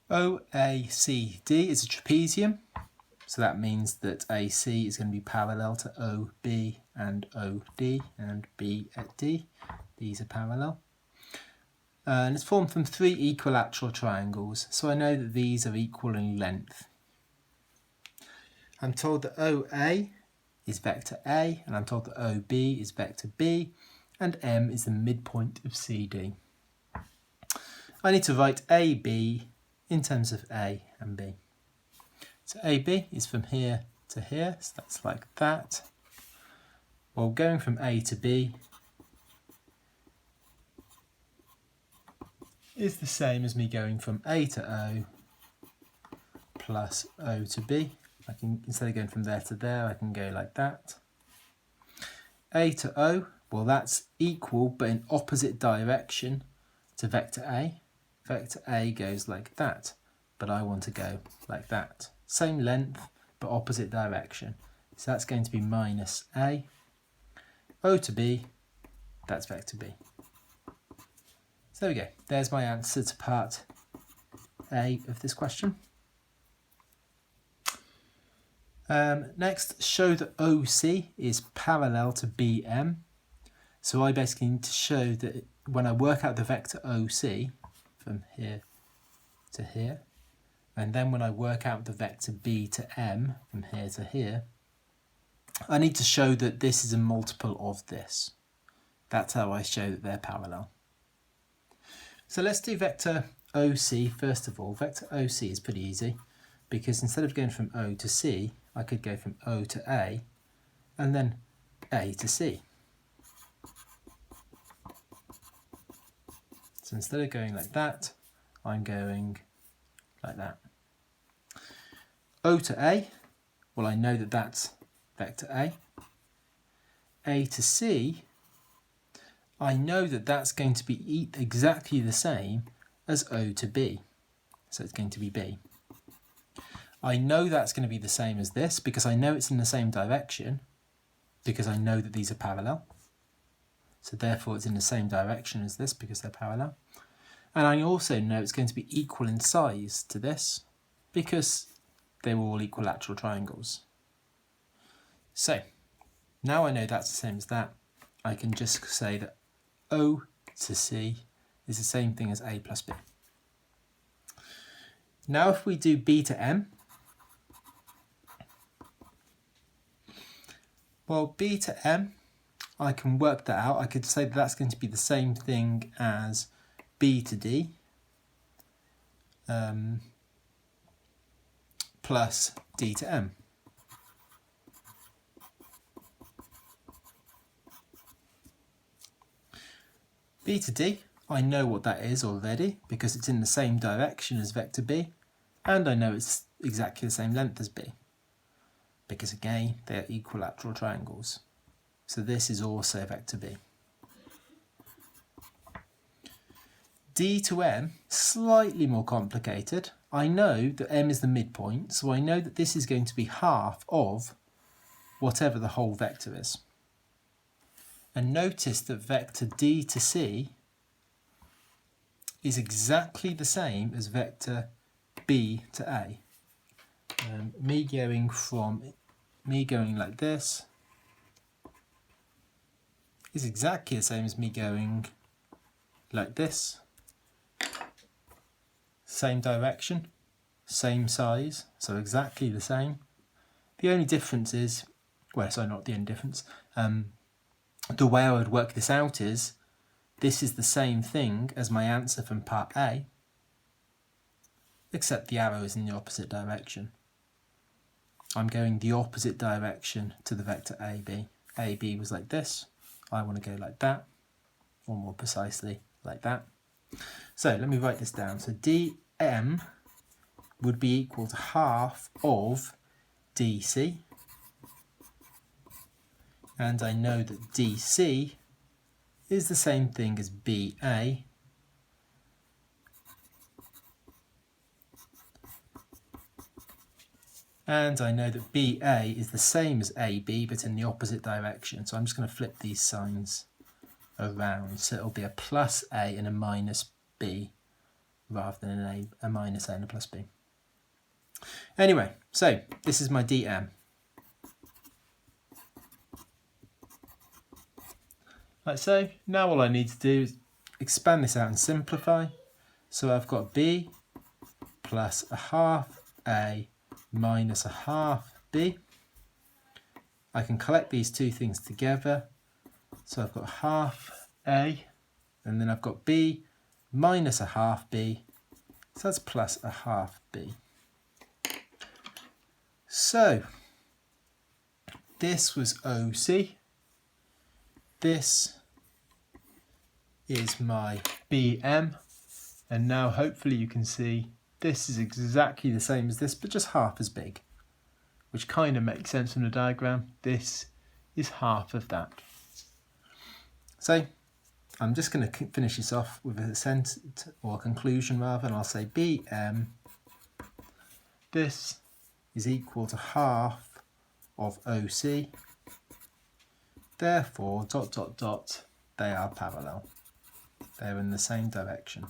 OACD is a trapezium, so that means that AC is going to be parallel to OB and OD and B at D. These are parallel. And it's formed from 3 equilateral triangles, so I know that these are equal in length. I'm told that OA is vector A, and I'm told that OB is vector B, and M is the midpoint of CD. I need to write AB in terms of A and B. So AB is from here to here, so that's like that. Well, going from A to B is the same as me going from A to O plus O to B. I can, instead of going from there to there, I can go like that. A to O, well, that's equal but in opposite direction to vector A. Vector A goes like that, but I want to go like that. Same length, but opposite direction. So that's going to be minus A. O to B, that's vector B. So there we go. There's my answer to part A of this question. Next, show that OC is parallel to BM. So I basically need to show that when I work out the vector OC from here to here, and then when I work out the vector B to M from here to here, I need to show that this is a multiple of this. That's how I show that they're parallel. So let's do vector OC first of all. Vector OC is pretty easy because instead of going from O to C, I could go from O to A and then A to C. So instead of going like that, I'm going like that. O to A, well, I know that that's vector A. A to C, I know that that's going to be exactly the same as O to B. So it's going to be B. I know that's going to be the same as this because I know it's in the same direction because I know that these are parallel. So therefore it's in the same direction as this because they're parallel. And I also know it's going to be equal in size to this because they were all equilateral triangles. So now I know that's the same as that. I can just say that O to C is the same thing as A plus B. Now if we do B to M, well, B to M, I can work that out. I could say that that's going to be the same thing as B to D plus D to M. B to D, I know what that is already because it's in the same direction as vector B, and I know it's exactly the same length as B because again they're equilateral triangles. So this is also vector B. D to M, slightly more complicated. I know that M is the midpoint, so I know that this is going to be half of whatever the whole vector is. And notice that vector D to C is exactly the same as vector B to A. Me going like this is exactly the same as me going like this. Same direction, same size, so exactly the same. The only difference is, well, sorry, not the only difference. The way I would work this out is, this is the same thing as my answer from part A, except the arrow is in the opposite direction. I'm going the opposite direction to the vector AB. AB was like this. I want to go like that, or more precisely, like that. So let me write this down. So DM would be equal to half of DC. And I know that DC is the same thing as BA. And I know that BA is the same as AB, but in the opposite direction. So I'm just going to flip these signs around. So it'll be a plus A and a minus B rather than a minus a and a plus b. Anyway, so this is my dm. Like so. Now all I need to do is expand this out and simplify. So I've got b plus a half a minus a half b. I can collect these two things together. So I've got half a, and then I've got b minus a half b. So that's plus a half b. So this was OC. This is my BM. And now hopefully you can see this is exactly the same as this, but just half as big, which kind of makes sense from the diagram. This is half of that. So I'm just going to finish this off with a sentence or a conclusion rather, and I'll say BM, this is equal to half of OC, therefore ... they are parallel. They're in the same direction.